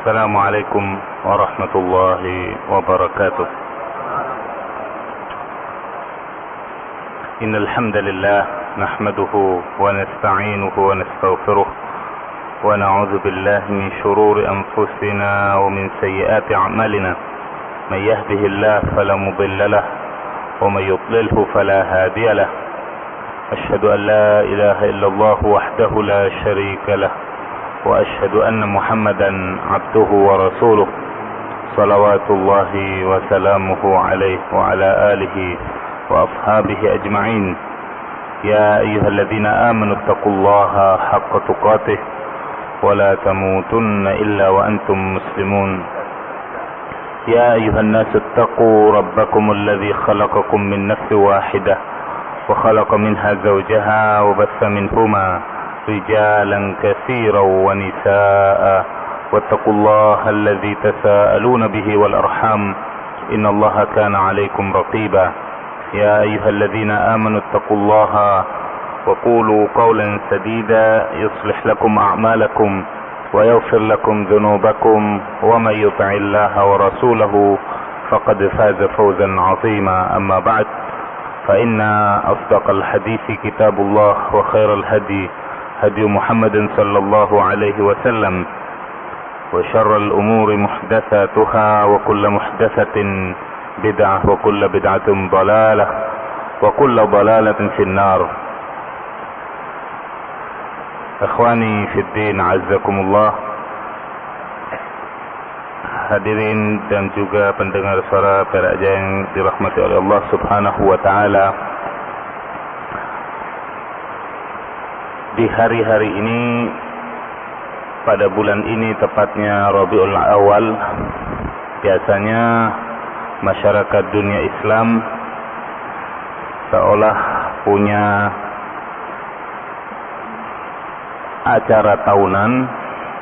السلام عليكم ورحمة الله وبركاته. إن الحمد لله نحمده ونستعينه ونستغفره ونعوذ بالله من شرور أنفسنا ومن سيئات أعمالنا. من يهده الله فلا مضل له ومن يضلله فلا هادي له. أشهد أن لا إله إلا الله وحده لا شريك له وأشهد أن محمدا عبده ورسوله صلوات الله وسلامه عليه وعلى آله وأصحابه أجمعين. يا أيها الذين آمنوا اتقوا الله حق تقاته ولا تموتن إلا وأنتم مسلمون. يا أيها الناس اتقوا ربكم الذي خلقكم من نفس واحدة وخلق منها زوجها وبث منهما رجالا كثيرا ونساء واتقوا الله الذي تساءلون به والأرحام إن الله كان عليكم رقيبا. يا أيها الذين آمنوا اتقوا الله وقولوا قولا سديدا يصلح لكم أعمالكم ويغفر لكم ذنوبكم ومن يطع الله ورسوله فقد فاز فوزا عظيما. أما بعد فإن أصدق الحديث كتاب الله وخير الهدي هدي محمد صلى الله عليه وسلم وشر الأمور محدثاتها وكل محدثة بدعة وكل بدعة ضلالة وكل ضلالة في النار. Ikhwani fiddin azzakumullah, hadirin dan juga pendengar suara Peraja yang dirahmati oleh Allah subhanahu wa ta'ala. Di hari-hari ini, pada bulan ini tepatnya Rabiul Awal, biasanya masyarakat dunia Islam seolah punya acara tahunan,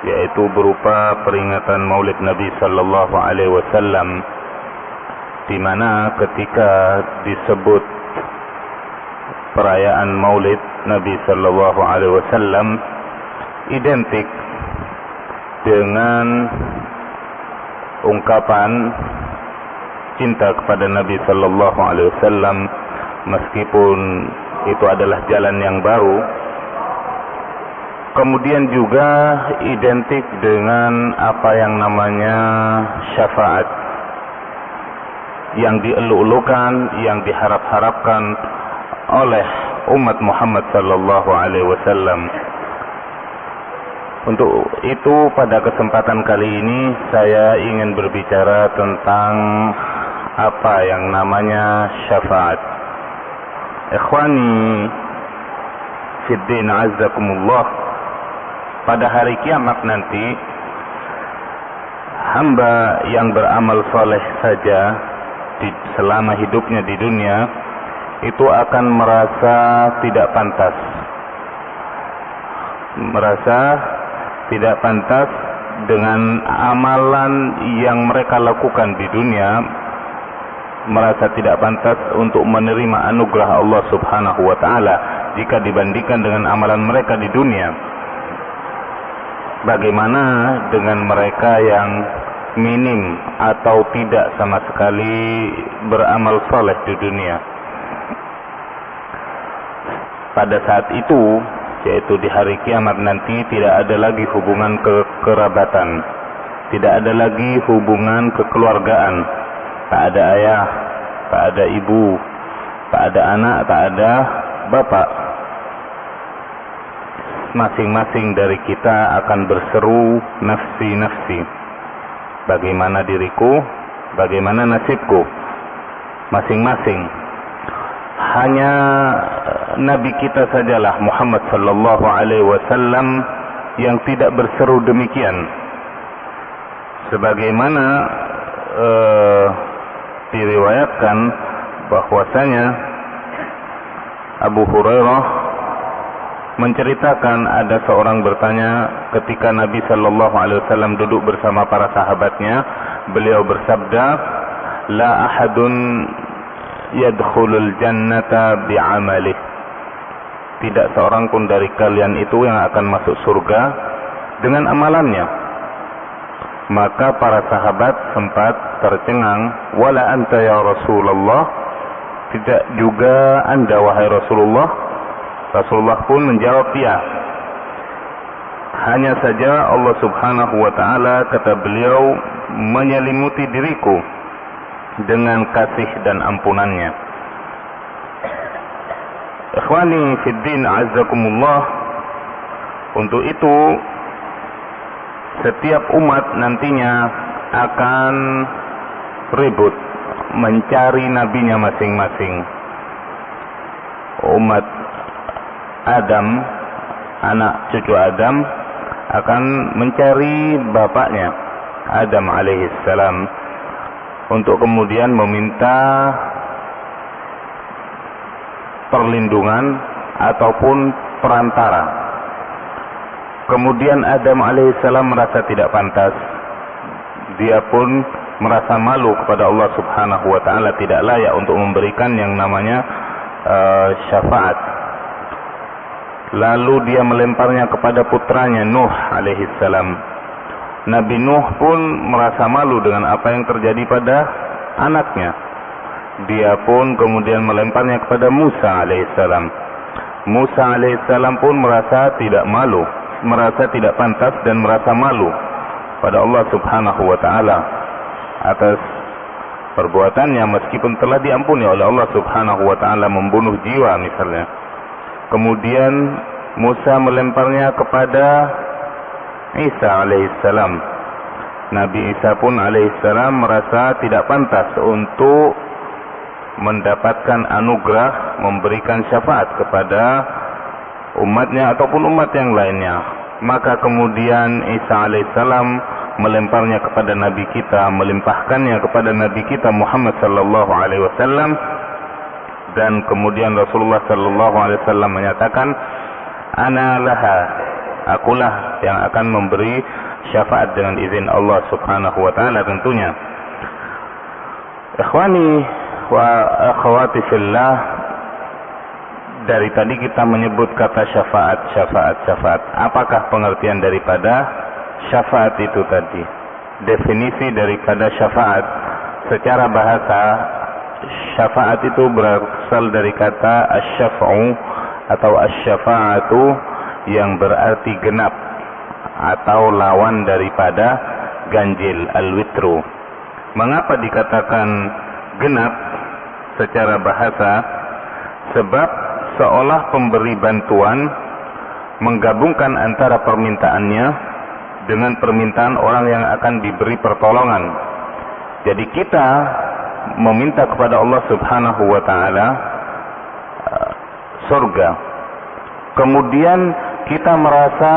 yaitu berupa peringatan Maulid Nabi sallallahu alaihi wasallam, di mana ketika disebut perayaan Maulid Nabi sallallahu alaihi wasallam identik dengan ungkapan cinta kepada Nabi sallallahu alaihi wasallam, meskipun itu adalah jalan yang baru. Kemudian juga identik dengan apa yang namanya syafaat, yang dielu-elukan, yang diharap-harapkan oleh umat Muhammad sallallahu alaihi wasallam. Untuk itu pada kesempatan kali ini saya ingin berbicara tentang apa yang namanya syafaat. Ikhwani fiddin azzakumullah, pada hari kiamat nanti hamba yang beramal soleh saja selama hidupnya di dunia itu akan merasa tidak pantas, dengan amalan yang mereka lakukan di dunia, merasa tidak pantas untuk menerima anugerah Allah subhanahu wa ta'ala jika dibandingkan dengan amalan mereka di dunia. Bagaimana dengan mereka yang minim atau tidak sama sekali beramal soleh di dunia? Pada saat itu, yaitu di hari kiamat nanti, tidak ada lagi hubungan kekerabatan, tidak ada lagi hubungan kekeluargaan. Tak ada ayah, tak ada ibu, tak ada anak, tak ada bapak. Masing-masing dari kita akan berseru nafsi-nafsi. Bagaimana diriku, bagaimana nasibku? Masing-masing. Hanya Nabi kita sajalah Muhammad sallallahu alaihi wasallam yang tidak berseru demikian. Sebagaimana diriwayatkan bahwasanya Abu Hurairah menceritakan ada seorang bertanya ketika Nabi sallallahu alaihi wasallam duduk bersama para sahabatnya, beliau bersabda, la ahadun yadkhulul jannata bi'amalih. Tidak seorang pun dari kalian itu yang akan masuk surga dengan amalannya. Maka para sahabat sempat tercengang, wala anta ya Rasulullah, tidak juga anda wahai Rasulullah. Rasulullah pun menjawab, ya, hanya saja Allah subhanahu wa ta'ala, kata beliau, menyelimuti diriku dengan kasih dan ampunannya. Ikhwani fiddin azzakumullah, untuk itu setiap umat nantinya akan ribut mencari nabinya masing-masing. Umat Adam, anak cucu Adam, akan mencari bapaknya Adam alaihissalam untuk kemudian meminta perlindungan ataupun perantara. Kemudian Adam alaihissalam merasa tidak pantas. Dia pun merasa malu kepada Allah subhanahu wa ta'ala, tidak layak untuk memberikan yang namanya syafaat. Lalu dia melemparnya kepada putranya Nuh alaihissalam. Nabi Nuh pun merasa malu dengan apa yang terjadi pada anaknya. Dia pun kemudian melemparnya kepada Musa alaihissalam. Musa alaihissalam pun merasa tidak malu, merasa tidak pantas dan merasa malu pada Allah subhanahu wa ta'ala atas perbuatannya, meskipun telah diampuni oleh Allah subhanahu wa ta'ala, membunuh jiwa misalnya. Kemudian Musa melemparnya kepada Isa alaihissalam. Nabi Isa pun alaihissalam merasa tidak pantas untuk mendapatkan anugerah memberikan syafaat kepada umatnya ataupun umat yang lainnya. Maka kemudian Isa alaihissalam melemparnya kepada Nabi kita, melimpahkannya kepada Nabi kita Muhammad sallallahu alaihi wasallam. Dan kemudian Rasulullah sallallahu alaihi wasallam menyatakan, ana laha, akulah yang akan memberi syafaat dengan izin Allah subhanahu wa ta'ala tentunya. Ikhwani wa akhwati fillah, dari tadi kita menyebut kata syafaat. Apakah pengertian daripada syafaat itu tadi? Definisi daripada syafaat secara bahasa, syafaat itu berasal dari kata asy-syaf'u atau asy-syafa'atu yang berarti genap atau lawan daripada ganjil, al-witru. Mengapa dikatakan genap secara bahasa? Sebab seolah pemberi bantuan menggabungkan antara permintaannya dengan permintaan orang yang akan diberi pertolongan. Jadi kita meminta kepada Allah subhanahu wa ta'ala surga, kemudian kita merasa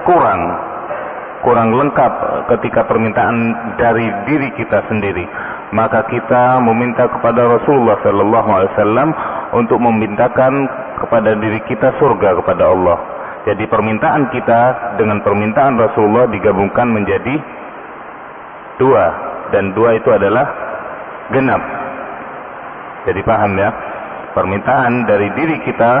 kurang lengkap ketika permintaan dari diri kita sendiri, maka kita meminta kepada Rasulullah sallallahu alaihi wasallam untuk memintakan kepada diri kita surga kepada Allah. Jadi permintaan kita dengan permintaan Rasulullah digabungkan menjadi dua, dan dua itu adalah genap. Jadi paham ya, permintaan dari diri kita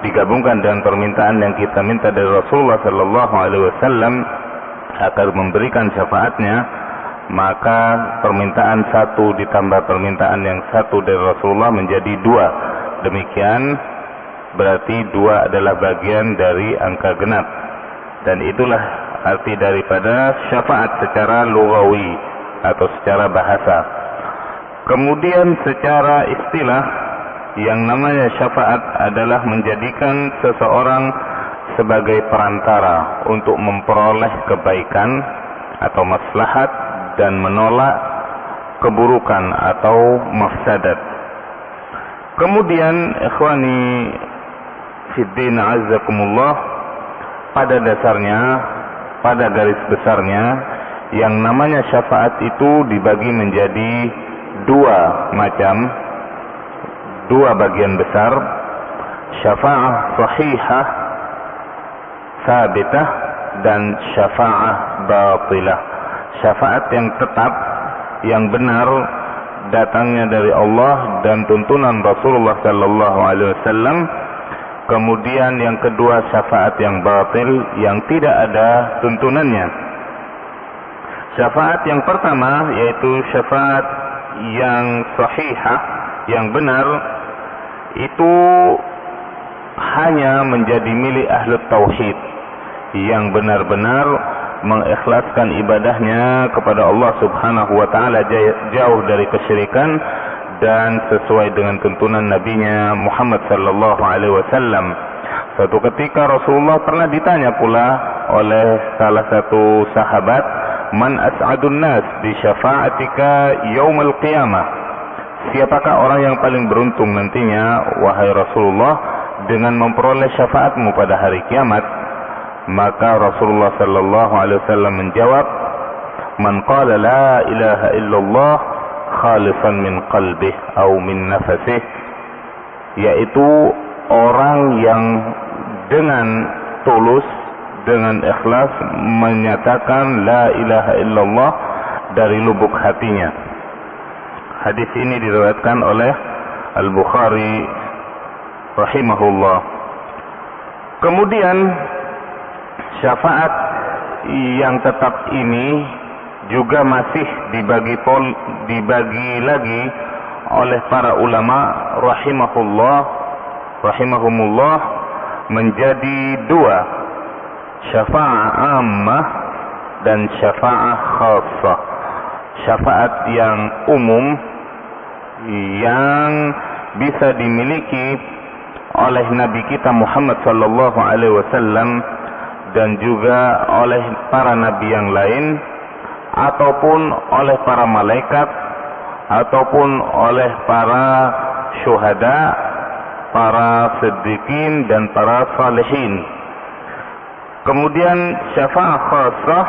digabungkan dengan permintaan yang kita minta dari Rasulullah sallallahu alaihi wasallam agar memberikan syafaatnya, maka permintaan satu ditambah permintaan yang satu dari Rasulullah menjadi dua. Demikian berarti dua adalah bagian dari angka genap, dan itulah arti daripada syafaat secara lughawi atau secara bahasa. Kemudian secara istilah, yang namanya syafaat adalah menjadikan seseorang sebagai perantara untuk memperoleh kebaikan atau maslahat dan menolak keburukan atau mafsadat. Kemudian ikhwani fiddin azzakumullah, pada dasarnya, pada garis besarnya, yang namanya syafaat itu dibagi menjadi dua macam, dua bagian besar. Syafa'ah sahihah sabitah dan syafa'ah batilah. Syafaat yang tetap, yang benar, datangnya dari Allah dan tuntunan Rasulullah sallallahu alaihi wasallam. Kemudian yang kedua, syafaat yang batil, yang tidak ada tuntunannya. Syafaat yang pertama yaitu syafaat yang sahihah, yang benar, itu hanya menjadi milik ahli tauhid yang benar-benar mengikhlaskan ibadahnya kepada Allah Subhanahu wa taala, jauh dari kesyirikan dan sesuai dengan tuntunan nabinya Muhammad sallallahu alaihi wasallam. Suatu ketika Rasulullah pernah ditanya pula oleh salah satu sahabat, "Man as'adun nas bi syafa'atika yaumil qiyamah?" Siapakah orang yang paling beruntung nantinya wahai Rasulullah dengan memperoleh syafaatmu pada hari kiamat? Maka Rasulullah sallallahu alaihi wasallam menjawab, "Man qala la ilaha illallah khalisan min qalbih atau min nafasih," yaitu orang yang dengan tulus, dengan ikhlas menyatakan la ilaha illallah dari lubuk hatinya. Hadis ini diriwayatkan oleh Al-Bukhari rahimahullah. Kemudian syafaat yang tetap ini juga masih dibagi lagi oleh para ulama rahimahumullah menjadi dua, syafa'ah ammah dan syafa'ah khassah. Syafaat yang umum yang bisa dimiliki oleh Nabi kita Muhammad sallallahu alaihi wasallam dan juga oleh para nabi yang lain, ataupun oleh para malaikat, ataupun oleh para syuhada, para siddiqin dan para salihin. Kemudian syafa'ah khassah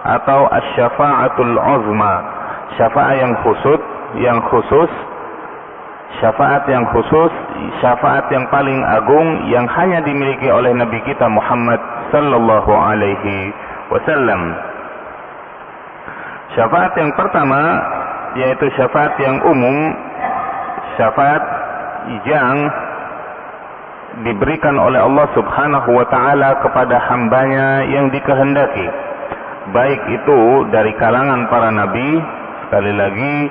atau asy-syafa'atul uzma, syafaat yang khusus, syafaat yang paling agung yang hanya dimiliki oleh Nabi kita Muhammad sallallahu alaihi wasallam. Syafaat yang pertama yaitu syafaat yang umum, syafaat yang diberikan oleh Allah Subhanahu wa taala kepada hambanya yang dikehendaki, baik itu dari kalangan para nabi, sekali lagi,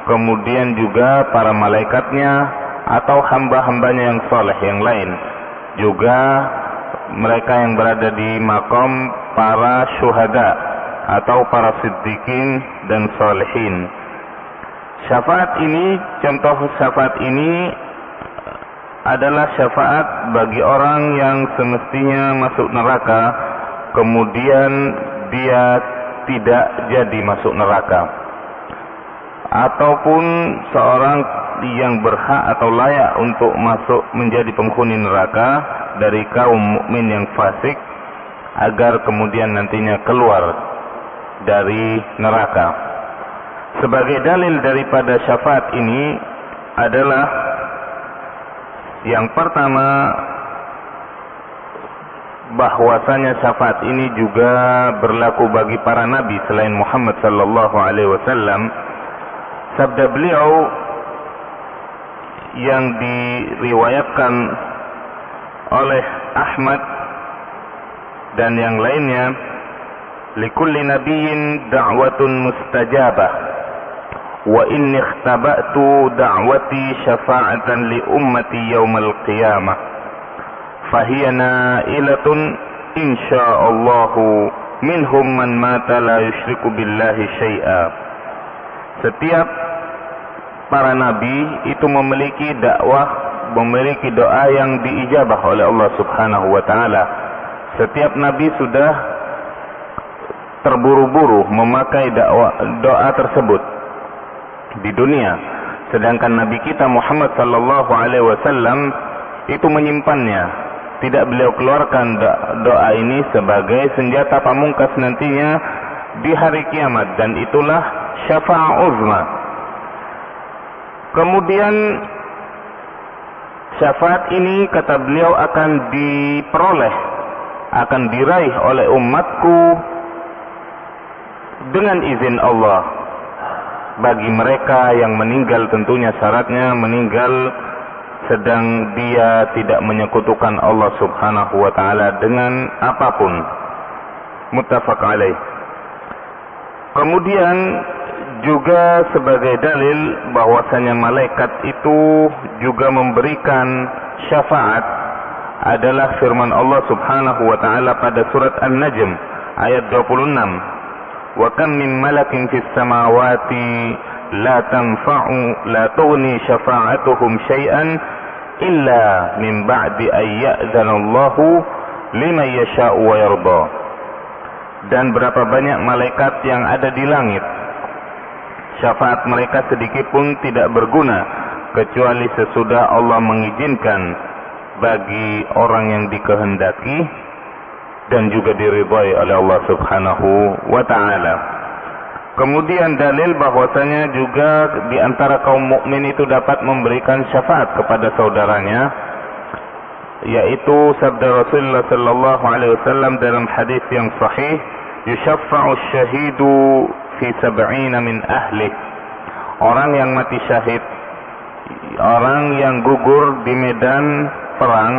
kemudian juga para malaikatnya atau hamba-hambanya yang soleh yang lain, juga mereka yang berada di makom para syuhada atau para siddiqin dan solehin. Syafaat ini, contoh syafaat ini adalah syafaat bagi orang yang semestinya masuk neraka, kemudian dia tidak jadi masuk neraka, ataupun seorang yang berhak atau layak untuk masuk menjadi penghuni neraka dari kaum mukmin yang fasik, agar kemudian nantinya keluar dari neraka. Sebagai dalil daripada syafaat ini adalah yang pertama, bahwasanya syafaat ini juga berlaku bagi para nabi selain Muhammad sallallahu alaihi wasallam. Sabda beliau yang diriwayatkan oleh Ahmad dan yang lainnya, likulli nabiyyin da'watun mustajabah wa inni ikhtaba'tu da'wati syafa'atan li ummati yaumal qiyamah fahiya na'ilatun insya'allahu minhum man mata la yusyriku billahi syai'a. Setiap para nabi itu memiliki dakwah, memiliki doa yang diijabah oleh Allah Subhanahu wa taala. Setiap nabi sudah terburu-buru memakai doa tersebut di dunia, sedangkan nabi kita Muhammad sallallahu alaihi wasallam itu menyimpannya. Tidak beliau keluarkan doa ini sebagai senjata pamungkas nantinya di hari kiamat, dan itulah syafa'ah uzma. Kemudian syafaat ini, kata beliau, akan diperoleh, akan diraih oleh umatku dengan izin Allah, bagi mereka yang meninggal, tentunya syaratnya meninggal sedang dia tidak menyekutukan Allah Subhanahu wa taala dengan apapun. Muttafaq alaih. Kemudian juga sebagai dalil bahwasanya malaikat itu juga memberikan syafaat adalah firman Allah Subhanahu wa taala pada surat An-Najm ayat 26. Wa kam min malakin fis samawati la tughni syafa'atuhum syai'an illa min ba'di ay ya'zana Allahu liman yasha'u wa yarda. Dan berapa banyak malaikat yang ada di langit, syafaat mereka sedikit pun tidak berguna kecuali sesudah Allah mengizinkan bagi orang yang dikehendaki dan juga diridhai oleh Allah Subhanahu wa taala. Kemudian dalil bahwasanya juga di antara kaum mukmin itu dapat memberikan syafaat kepada saudaranya, yaitu sabda Rasulullah sallallahu alaihi wasallam dalam hadis yang sahih, "Yushaffa'u asy-syahidu fi 70 min ahli." Orang yang mati syahid, orang yang gugur di medan perang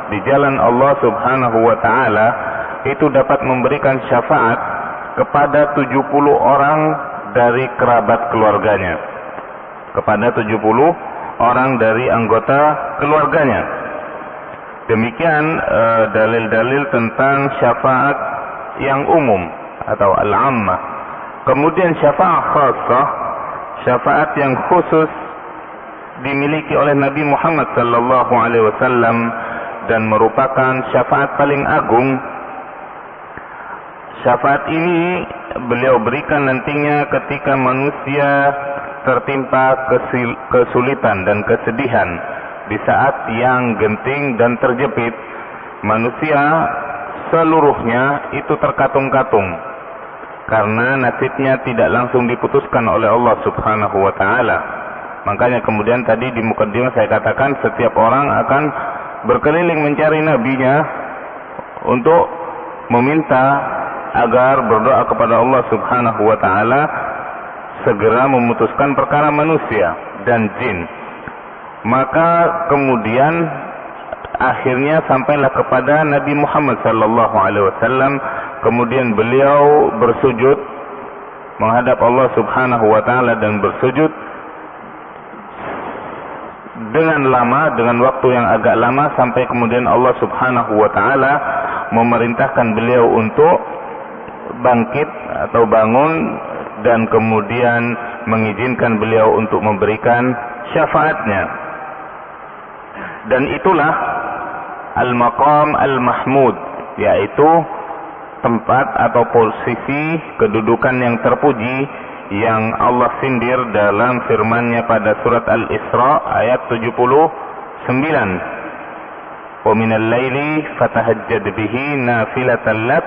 di jalan Allah Subhanahu wa taala, itu dapat memberikan syafaat kepada 70 orang dari kerabat keluarganya, kepada 70 orang dari anggota keluarganya. Demikian dalil-dalil tentang syafaat yang umum atau al-ammah. Kemudian syafaat khassah, syafaat yang khusus dimiliki oleh Nabi Muhammad sallallahu alaihi wasallam dan merupakan syafaat paling agung. Syafaat ini beliau berikan nantinya ketika manusia tertimpa kesulitan dan kesedihan. Di saat yang genting dan terjepit, manusia seluruhnya itu terkatung-katung karena nasibnya tidak langsung diputuskan oleh Allah Subhanahu wa taala. Makanya kemudian tadi di mukaddimah saya katakan setiap orang akan berkeliling mencari nabinya untuk meminta agar berdoa kepada Allah Subhanahu wa taala segera memutuskan perkara manusia dan jin. Maka kemudian akhirnya sampailah kepada Nabi Muhammad sallallahu alaihi wasallam, kemudian beliau bersujud menghadap Allah Subhanahu wa taala dan bersujud dengan lama, dengan waktu yang agak lama, sampai kemudian Allah Subhanahu wa taala memerintahkan beliau untuk bangkit atau bangun dan kemudian mengizinkan beliau untuk memberikan syafaatnya. Dan itulah al-maqam al-mahmud, yaitu tempat atau posisi kedudukan yang terpuji yang Allah sindir dalam firman-Nya pada surat Al-Isra ayat 79. "Wa minal laili fatahajjad bihi nafilatan lak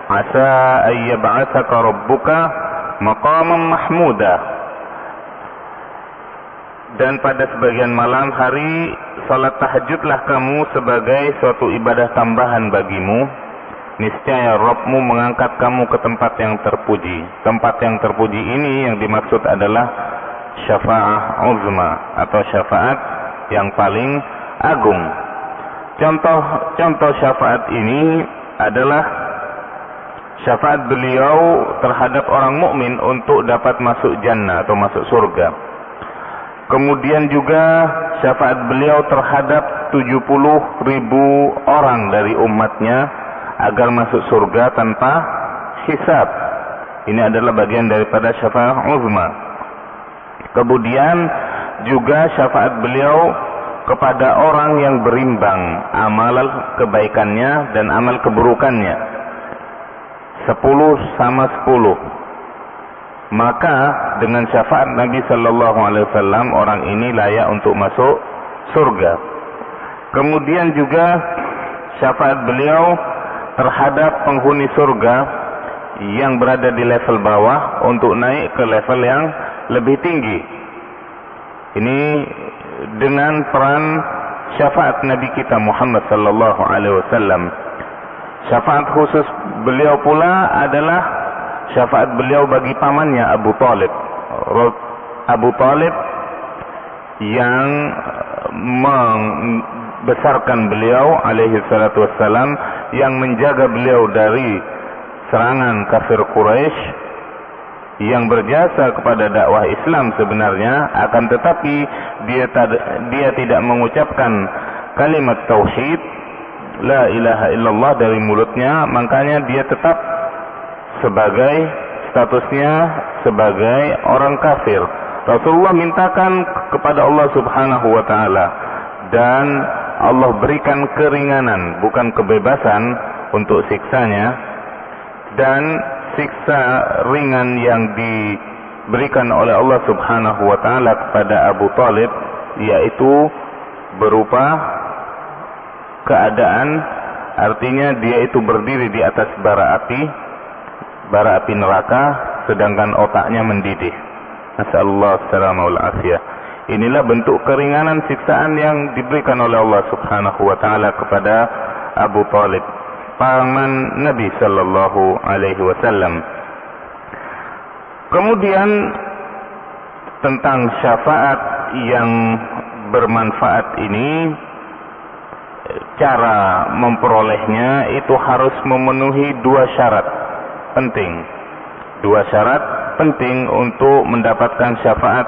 asa ay yab'atsaka rabbuka maqaman mahmuda." Dan pada sebagian malam hari salat tahajudlah kamu sebagai suatu ibadah tambahan bagimu. Niscaya Rabbmu mengangkat kamu ke tempat yang terpuji. Tempat yang terpuji ini yang dimaksud adalah syafa'ah uzma atau syafaat yang paling agung. Contoh syafaat ini adalah syafaat beliau terhadap orang mukmin untuk dapat masuk jannah atau masuk surga. Kemudian juga syafaat beliau terhadap 70.000 orang dari umatnya agar masuk surga tanpa hisab. Ini adalah bagian daripada syafaat uzma. Kemudian juga syafaat beliau kepada orang yang berimbang amal kebaikannya dan amal keburukannya, 10/10. Maka dengan syafaat Nabi sallallahu alaihi wasallam orang ini layak untuk masuk surga. Kemudian juga syafaat beliau terhadap penghuni surga yang berada di level bawah untuk naik ke level yang lebih tinggi. Ini dengan peran syafaat Nabi kita Muhammad sallallahu alaihi wasallam. Syafaat khusus beliau pula adalah syafaat beliau bagi pamannya Abu Talib. Abu Talib yang membesarkan beliau alaihi salatu wassalam, yang menjaga beliau dari serangan kafir Quraisy, yang berjasa kepada dakwah Islam sebenarnya, akan tetapi dia tidak mengucapkan kalimat tauhid la ilaha illallah dari mulutnya, makanya dia tetap statusnya sebagai orang kafir. Rasulullah mintakan kepada Allah Subhanahu wa taala, dan Allah berikan keringanan, bukan kebebasan untuk siksanya. Dan siksa ringan yang diberikan oleh Allah Subhanahu wa taala kepada Abu Thalib, yaitu berupa keadaan, artinya dia itu berdiri di atas bara api neraka, sedangkan otaknya mendidih. Nasallallahu alaihi wal afiyah. Inilah bentuk keringanan siksaan yang diberikan oleh Allah Subhanahu wa taala kepada Abu Thalib, paman Nabi sallallahu alaihi wasallam. Kemudian tentang syafaat yang bermanfaat ini, cara memperolehnya itu harus memenuhi dua syarat penting untuk mendapatkan syafaat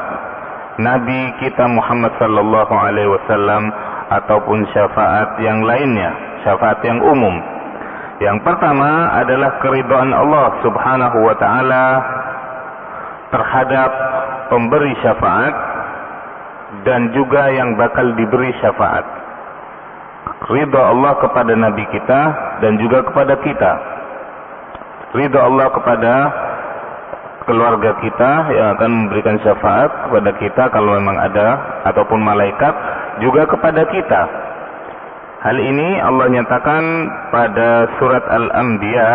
Nabi kita Muhammad sallallahu alaihi wasallam ataupun syafaat yang lainnya, syafaat yang umum. Yang pertama adalah keridhaan Allah Subhanahu wa taala terhadap pemberi syafaat dan juga yang bakal diberi syafaat. Ridha Allah kepada Nabi kita dan juga kepada kita. Ridha Allah kepada keluarga kita yang akan memberikan syafaat kepada kita kalau memang ada, ataupun malaikat juga kepada kita. Hal ini Allah nyatakan pada surat Al-Anbiya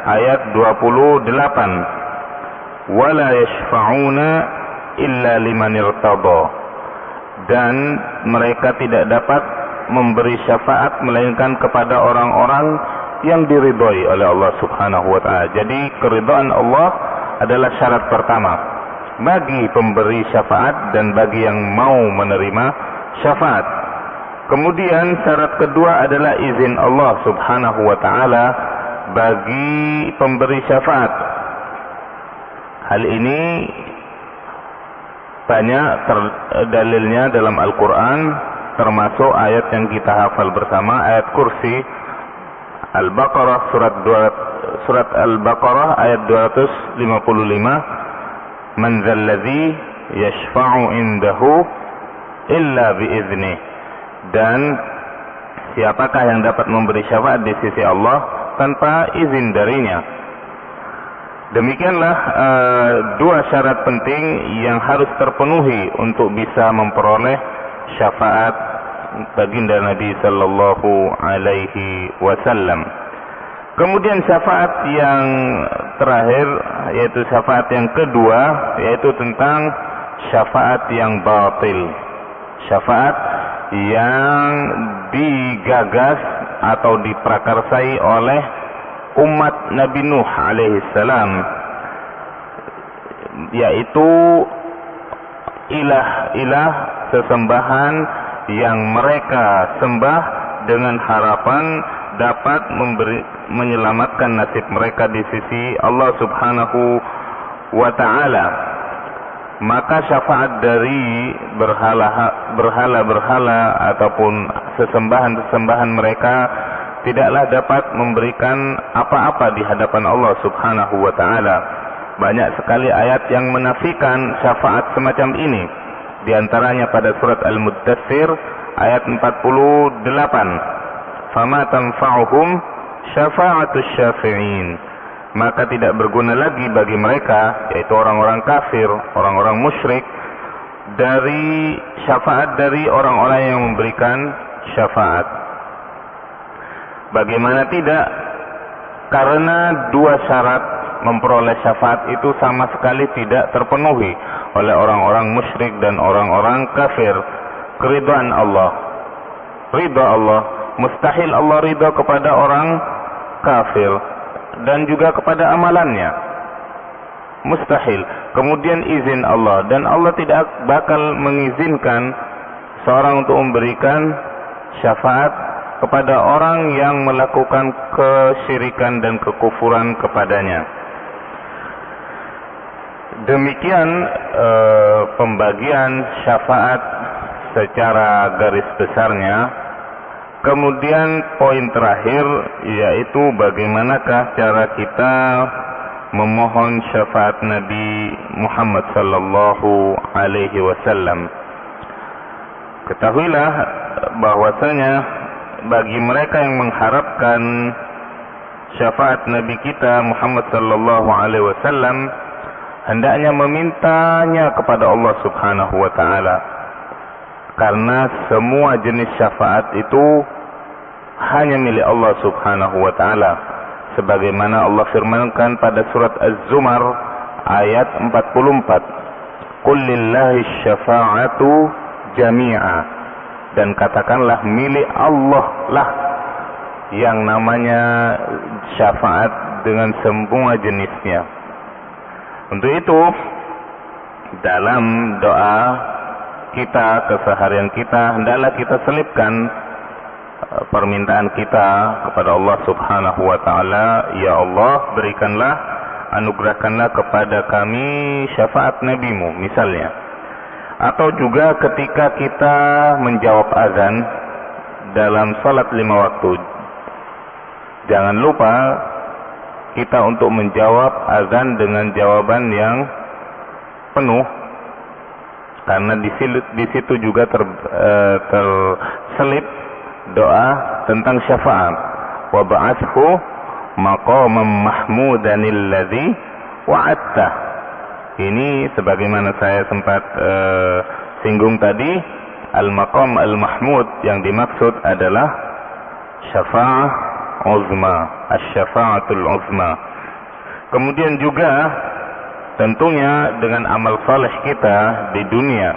ayat 28. Wala yashfa'una illa liman irtada. Dan mereka tidak dapat memberi syafaat melainkan kepada orang-orang yang diridhoi oleh Allah Subhanahu wa taala. Jadi keridhaan Allah adalah syarat pertama bagi pemberi syafaat dan bagi yang mau menerima syafaat. Kemudian syarat kedua adalah izin Allah Subhanahu wa taala bagi pemberi syafaat. Hal ini banyak dalilnya dalam Al-Quran, termasuk ayat yang kita hafal bersama, ayat kursi Al-Baqarah, surat Al-Baqarah ayat 255. Man dzalladzi yashfa'u indahu illa bi'idznih. Dan siapakah yang dapat memberi syafaat di sisi Allah tanpa izin darinya. Demikianlah dua syarat penting yang harus terpenuhi untuk bisa memperoleh syafaat baginda Nabi sallallahu alaihi wasallam. Kemudian syafaat yang terakhir, yaitu syafaat yang kedua, yaitu tentang syafaat yang batil. Syafaat yang digagas atau diprakarsai oleh umat Nabi Nuh alaihi salam, yaitu ilah-ilah sesembahan yang mereka sembah dengan harapan dapat menyelamatkan nasib mereka di sisi Allah Subhanahu wa taala. Maka syafaat dari berhala-berhala ataupun sesembahan-sesembahan mereka tidaklah dapat memberikan apa-apa di hadapan Allah Subhanahu wa taala. Banyak sekali ayat yang menafikan syafaat semacam ini. Di antaranya pada surat Al-Muddatsir ayat 48. Fama tanfa'uhum syafa'atus syafi'in. Maka tidak berguna lagi bagi mereka, yaitu orang-orang kafir, orang-orang musyrik, dari syafaat dari orang-orang yang memberikan syafaat. Bagaimana tidak? Karena dua syarat memperoleh syafaat itu sama sekali tidak terpenuhi oleh orang-orang musyrik dan orang-orang kafir. Keridhaan Allah, ridha Allah, mustahil Allah ridha kepada orang kafir dan juga kepada amalannya, mustahil. Kemudian izin Allah, dan Allah tidak bakal mengizinkan seorang untuk memberikan syafaat kepada orang yang melakukan kesyirikan dan kekufuran kepadanya. Demikian pembagian syafaat secara garis besarnya. Kemudian poin terakhir yaitu bagaimanakah cara kita memohon syafaat Nabi Muhammad sallallahu alaihi wasallam. Ketahuilah bahwasanya bagi mereka yang mengharapkan syafaat Nabi kita Muhammad sallallahu alaihi wasallam, hendaknya memintanya kepada Allah Subhanahu wa taala. Karena semua jenis syafaat itu hanya milik Allah Subhanahu wa taala. Sebagaimana Allah firmankan pada surat Az-Zumar ayat 44. Qul lillahi syafa'atu jami'a. Dan katakanlah milik Allah lah yang namanya syafaat dengan semua jenisnya. Untuk itu dalam doa kita, keseharian kita, hendaklah kita selipkan permintaan kita kepada Allah Subhanahu wa taala. Ya Allah, berikanlah, anugerahkanlah kepada kami syafaat Nabi-Mu misalnya. Atau juga ketika kita menjawab azan dalam salat 5 waktu, jangan lupa kita untuk menjawab azan dengan jawaban yang penuh, karena di situ juga terselip doa tentang syafaat. Wa ba'athu maqaman mahmudanil ladzi wa'adta. Ini sebagaimana saya sempat singgung tadi, al-maqam al-mahmud yang dimaksud adalah syafa'ah uzma, asy-syafa'atul uzma. Kemudian juga tentunya dengan amal saleh kita di dunia,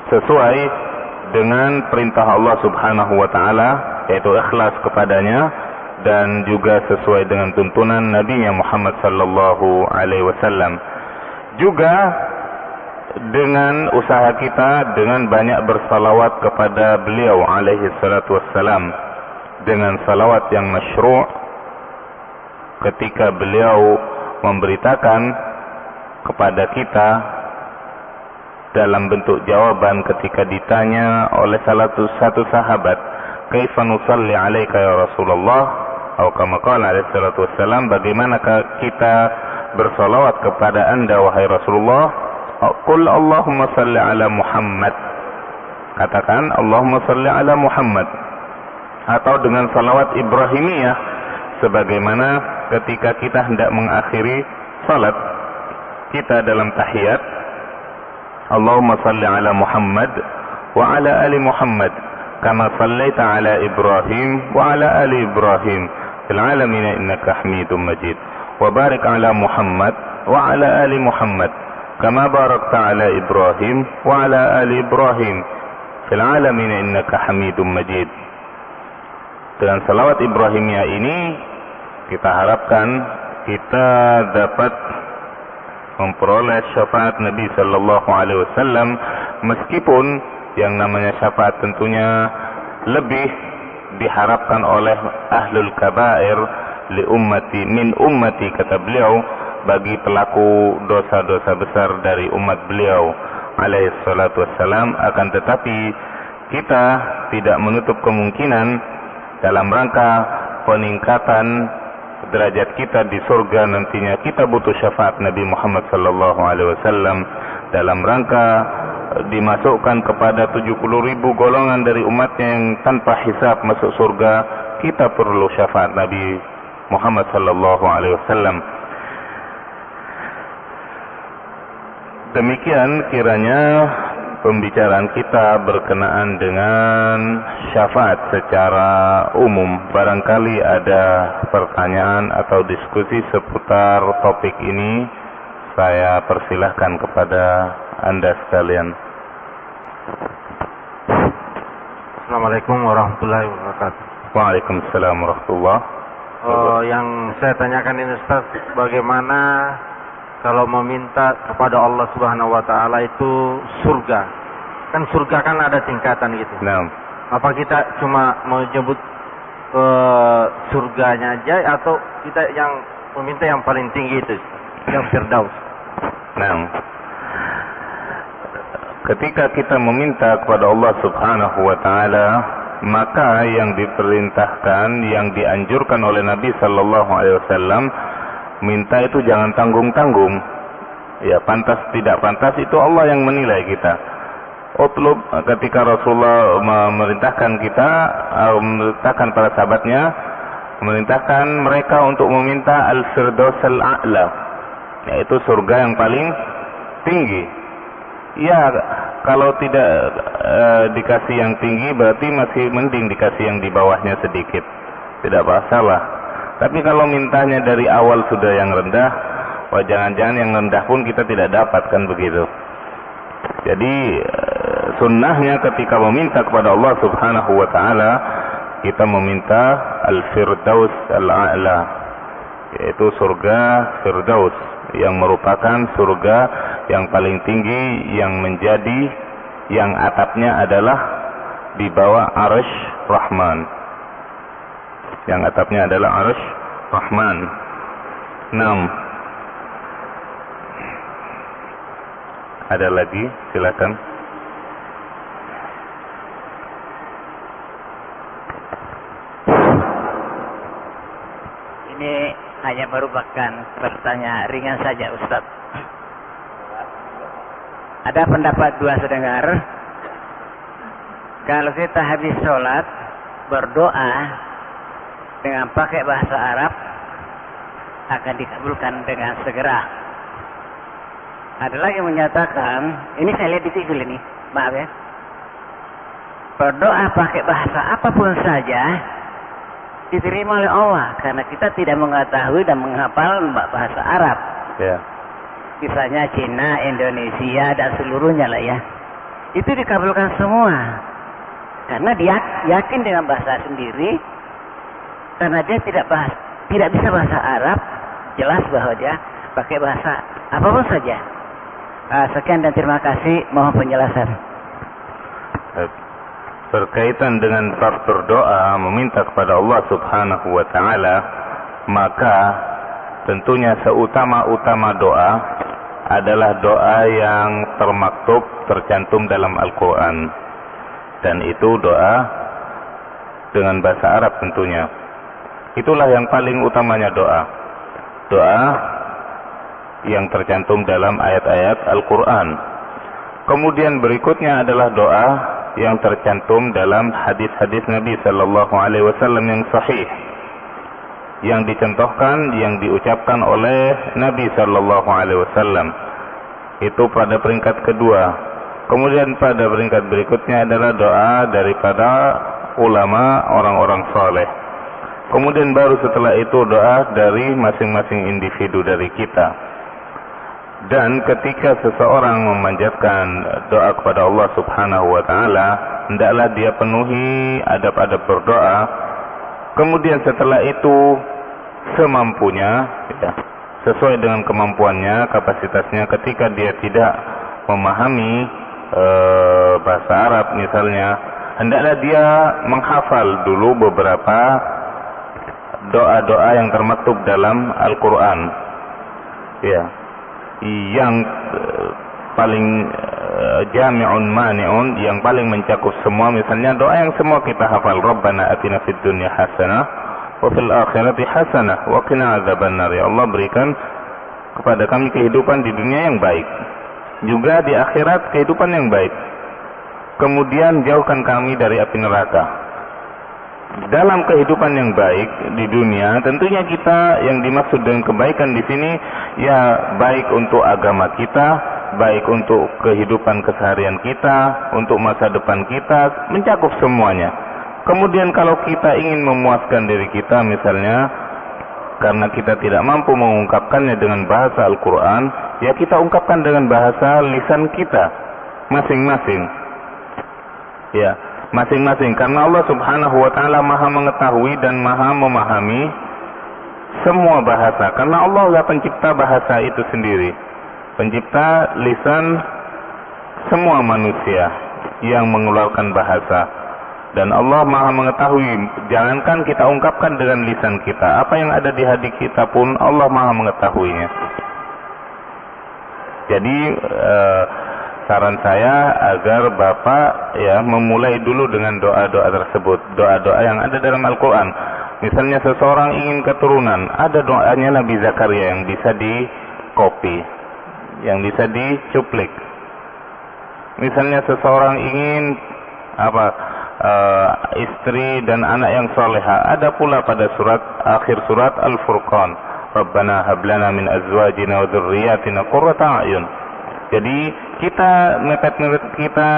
sesuai dengan perintah Allah Subhanahu wa taala, yaitu ikhlas kepadanya, dan juga sesuai dengan tuntunan Nabi-Nya Muhammad sallallahu alaihi wasallam. Juga dengan usaha kita dengan banyak bersalawat kepada beliau alaihi salatu wassalam, dengan salawat yang masyru' ketika beliau memberitakan kepada kita dalam bentuk jawaban ketika ditanya oleh salah satu sahabat, kaifa nusalli alaika ya Rasulullah, atau kama qala alaihi salatu wassalam, bagaimanakah kita bersalawat kepada Anda wahai Rasulullah? Qul Allahumma salli ala Muhammad. Katakan Allahumma salli ala Muhammad. Atau dengan salawat Ibrahimiyah, sebagaimana ketika kita hendak mengakhiri salat kita dalam tahiyat, Allahumma salli ala Muhammad wa ala ali Muhammad kama sallaita ala Ibrahim wa ala ali Ibrahim fil alamin innaka Hamidum Majid wa barik ala Muhammad wa ala ali Muhammad kama barakta ala Ibrahim wa ala ali Ibrahim fil alamin innaka Hamidum Majid. Dengan salawat Ibrahimiyah ini kita harapkan kita dapat memperoleh syafaat Nabi sallallahu alaihi wasallam, meskipun yang namanya syafaat tentunya lebih diharapkan oleh ahlul kabair li ummati min ummati, kata beliau, bagi pelaku dosa-dosa besar dari umat beliau alaihi salatu wassalam. Akan tetapi kita tidak menutup kemungkinan dalam rangka peningkatan derajat kita di surga nantinya kita butuh syafaat Nabi Muhammad sallallahu alaihi wasallam dalam rangka dimasukkan kepada 70.000 golongan dari umatnya yang tanpa hisab masuk surga. Kita perlu syafaat Nabi Muhammad sallallahu alaihi wasallam. Demikian kiranya pembicaraan kita berkenaan dengan syafaat secara umum. Barangkali ada pertanyaan atau diskusi seputar topik ini, saya persilahkan kepada Anda sekalian. Assalamualaikum warahmatullahi wabarakatuh. Waalaikumsalam warahmatullahi wabarakatuh. Yang saya tanyakan ini Ustaz, bagaimana kalau meminta kepada Allah Subhanahu wa taala itu surga? Kan surga kan ada tingkatan gitu. Nah, apa kita cuma menyebut ke surganya aja, atau kita yang meminta yang paling tinggi itu, yang Firdaus? Nah, ketika kita meminta kepada Allah Subhanahu wa taala, maka yang diperintahkan, yang dianjurkan oleh Nabi sallallahu alaihi wasallam, minta itu jangan tanggung-tanggung. Ya, pantas tidak pantas itu Allah yang menilai kita. Utlub, ketika Rasulullah memerintahkan kita, memerintahkan para sahabatnya, memerintahkan mereka untuk meminta al-firdaus al-a'la, yaitu surga yang paling tinggi. Ya, kalau tidak dikasih yang tinggi, berarti masih mending dikasih yang di bawahnya sedikit, tidak masalah. Tapi kalau mintanya dari awal sudah yang rendah, wah, jangan-jangan yang rendah pun kita tidak dapatkan begitu. Jadi sunnahnya ketika meminta kepada Allah Subhanahu wa taala, kita meminta al-firdaus al-a'la, yaitu surga Firdaus, yang merupakan surga yang paling tinggi, yang menjadi, yang atapnya adalah di bawah Arsy Rahman, yang atapnya adalah Arsy Rahman. 6. Ada lagi, silakan. Ini hanya merupakan pertanyaan ringan saja, Ustaz. Ada pendapat dua sedengar, kalau kita habis sholat berdoa dengan pakai bahasa Arab akan dikabulkan dengan segera. Ada lagi menyatakan, ini saya lihat di TV ini, maaf ya, berdoa pakai bahasa apapun saja diterima oleh Allah, karena kita tidak mengetahui dan menghafal bahasa Arab. Ya. Misalnya Cina, Indonesia, dan seluruhnya lah ya. Itu dikabulkan semua. Karena dia yakin dengan bahasa sendiri, karena dia tidak bisa bahasa Arab, jelas bahwa dia pakai bahasa apapun saja. Sekian dan terima kasih, mohon penjelasan. Berkaitan dengan bab berdoa, meminta kepada Allah Subhanahu wa taala, maka tentunya seutama-utama doa adalah doa yang termaktub, tercantum dalam Al-Quran, dan itu doa dengan bahasa Arab tentunya. Itulah yang paling utamanya doa. Doa yang tercantum dalam ayat-ayat Al-Quran. Kemudian berikutnya adalah doa yang tercantum dalam hadis-hadis Nabi Sallallahu Alaihi Wasallam yang sahih, yang dicontohkan, yang diucapkan oleh Nabi Sallallahu Alaihi Wasallam. Itu pada peringkat kedua. Kemudian pada peringkat berikutnya adalah doa daripada ulama, orang-orang saleh. Kemudian baru setelah itu doa dari masing-masing individu dari kita. Dan ketika seseorang memanjatkan doa kepada Allah Subhanahu wa taala, hendaklah dia penuhi adab-adab berdoa. Kemudian setelah itu semampunya, ya, sesuai dengan kemampuannya, kapasitasnya, ketika dia tidak memahami bahasa Arab misalnya, hendaklah dia menghafal dulu beberapa doa-doa yang termaktub dalam Al-Quran, ya, yang paling jami'un mani'un, yang paling mencakup semua. Misalnya doa yang semua kita hafal, Rabbana atina fid dunya hasanah wa fil akhirati hasanah wa qina adzabannar. Ya Allah, berikan kepada kami kehidupan di dunia yang baik, juga di akhirat kehidupan yang baik. Kemudian jauhkan kami dari api neraka. Dalam kehidupan yang baik di dunia, tentunya kita, yang dimaksud dengan kebaikan di sini ya baik untuk agama kita, baik untuk kehidupan keseharian kita, untuk masa depan kita, mencakup semuanya. Kemudian kalau kita ingin memuaskan diri kita misalnya, karena kita tidak mampu mengungkapkannya dengan bahasa Al-Quran, ya kita ungkapkan dengan bahasa lisan kita masing-masing, ya, masing-masing. Karena Allah Subhanahu wa taala Maha mengetahui dan Maha memahami semua bahasa. Karena Allah adalah pencipta bahasa itu sendiri, pencipta lisan semua manusia yang mengeluarkan bahasa. Dan Allah Maha mengetahui. Jangankan kita ungkapkan dengan lisan kita, apa yang ada di hati kita pun Allah Maha mengetahuinya. Jadi saran saya agar Bapak ya memulai dulu dengan doa-doa tersebut, doa-doa yang ada dalam Al-Quran. Misalnya seseorang ingin keturunan, ada doanya Nabi Zakaria yang bisa di-copy, yang bisa dicuplik. Misalnya seseorang ingin istri dan anak yang soleha, ada pula pada akhir surat Al-Furqan, Rabbana hablana min azwajina wa dzurriyyatina qurrata a'yun. Jadi kita kita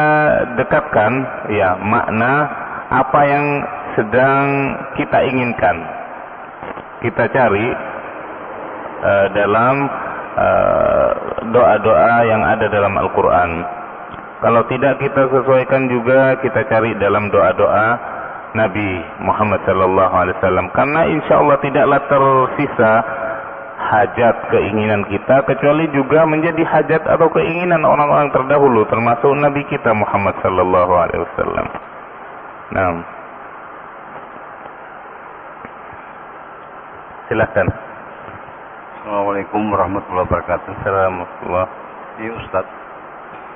dekatkan ya makna apa yang sedang kita inginkan. Kita cari dalam doa-doa yang ada dalam Al-Quran. Kalau tidak kita sesuaikan juga, kita cari dalam doa-doa Nabi Muhammad SAW. Karena insya Allah tidaklah tersisa hajat keinginan kita, kecuali juga menjadi hajat atau keinginan orang-orang terdahulu, termasuk Nabi kita Muhammad SAW. Nah, silahkan. Assalamualaikum warahmatullahi wabarakatuh. Assalamualaikum. Iya Ustaz,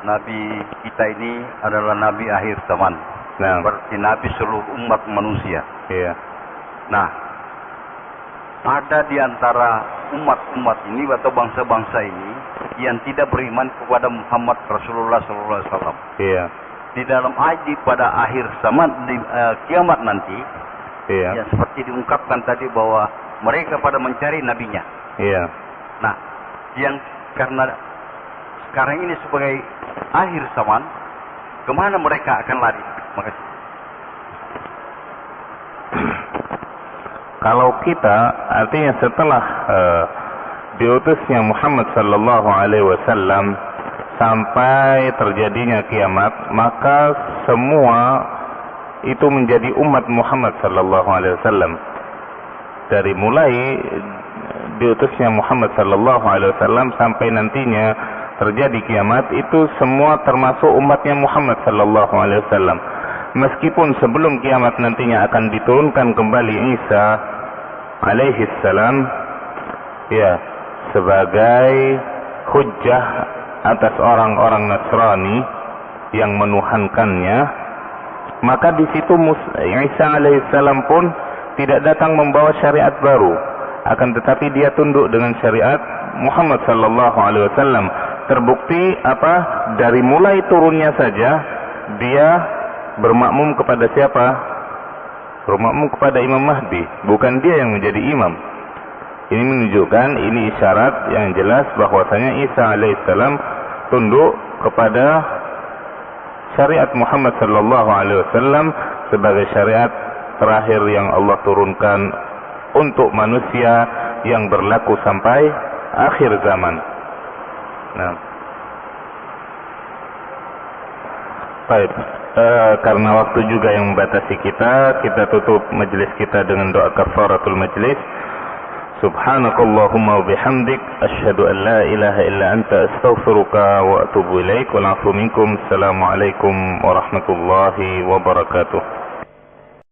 Nabi kita ini adalah Nabi akhir zaman. Nah. Berarti Nabi seluruh umat manusia. Iya. Nah, ada di antara umat-umat ini atau bangsa-bangsa ini yang tidak beriman kepada Muhammad Rasulullah SAW. Iya. Di dalam ayat pada akhir zaman di kiamat nanti, Iya. yang seperti diungkapkan tadi bahwa mereka pada mencari nabinya. Iya. Nah, yang karena sekarang ini sebagai akhir zaman, kemana mereka akan lari? Makasih. Kalau kita artinya setelah diutusnya Muhammad sallallahu alaihi wasallam sampai terjadinya kiamat, maka semua itu menjadi umat Muhammad sallallahu alaihi wasallam. Dari mulai diutusnya Muhammad sallallahu alaihi wasallam sampai nantinya terjadi kiamat, itu semua termasuk umatnya Muhammad sallallahu alaihi wasallam. Meskipun sebelum kiamat nantinya akan diturunkan kembali Isa alaihi salam ya sebagai hujjah atas orang-orang Nasrani yang menuhankannya, maka di situ Isa alaihi salam pun tidak datang membawa syariat baru, akan tetapi dia tunduk dengan syariat Muhammad sallallahu alaihi wasallam. Terbukti apa? Dari mulai turunnya saja dia bermakmum kepada siapa? Bermakmum kepada Imam Mahdi, bukan dia yang menjadi imam. Ini menunjukkan, ini isyarat yang jelas bahwasanya Isa alaihissalam tunduk kepada syariat Muhammad sallallahu alaihi wasallam sebagai syariat terakhir yang Allah turunkan untuk manusia yang berlaku sampai akhir zaman. Nah, baik. Karena waktu juga yang membatasi kita tutup majelis kita dengan doa kafaratul majelis. Subhanakallahumma wa bihamdik asyhadu an la ilaha illa anta astaghfiruka wa atubu ilaik. Wal 'afwu minkum. Assalamualaikum warahmatullahi wabarakatuh.